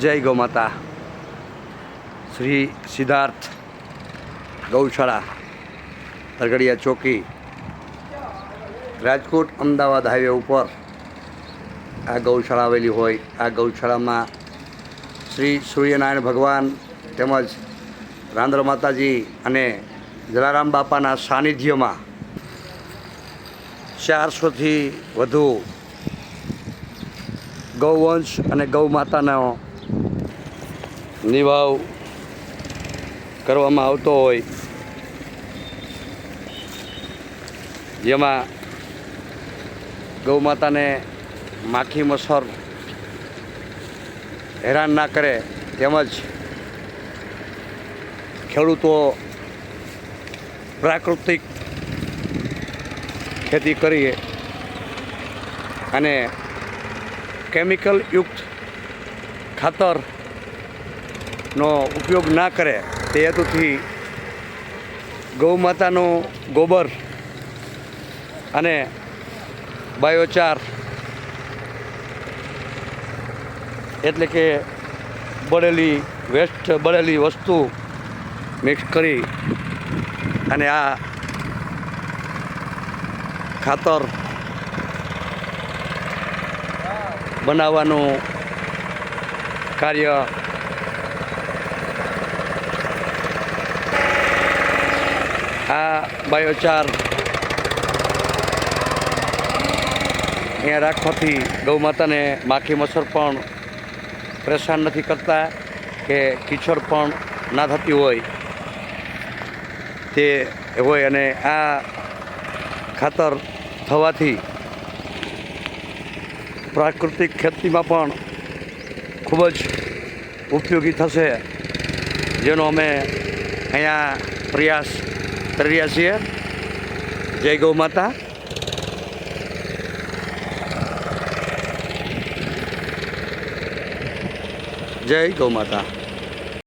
જય ગૌ માતા. શ્રી સિદ્ધાર્થ ગૌશાળા, હરગડિયા ચોકી, રાજકોટ અમદાવાદ હાઈવે ઉપર આ ગૌશાળા આવેલી હોય. આ ગૌશાળામાં શ્રી સૂર્યનારાયણ ભગવાન તેમજ રાંદલ માતાજી અને જલારામ બાપાના સાનિધ્યમાં 400થી વધુ ગૌવંશ અને ગૌ માતાનો નિભાવ કરવામાં આવતો હોય, જેમાં ગૌ માતાને માખી મચ્છર હેરાન ના કરે, તેમજ ખેડૂતો પ્રાકૃતિક ખેતી કરીએ અને કેમિકલ યુક્ત ખાતરનો ઉપયોગ ના કરે તે હેતુથી ગૌ માતાનું ગોબર અને બાયોચાર એટલે કે બળેલી વસ્તુ મિક્સ કરી અને આ ખાતર બનાવવાનું કાર્ય આ બાયોચાર અહીંયા રાખવાથી ગૌ માતાને માખી મચ્છર પણ પરેશાન નથી કરતા કે કીચડ પણ ના થતી હોય તે હોય. અને આ ખાતર થવાથી પ્રાકૃતિક ખેતીમાં પણ ખૂબ જ ઉપયોગી થશે, જેનો અમે અહીંયા પ્રયાસ કરી રહ્યા છીએ. જય ગૌ માતા. જય ગૌ માતા.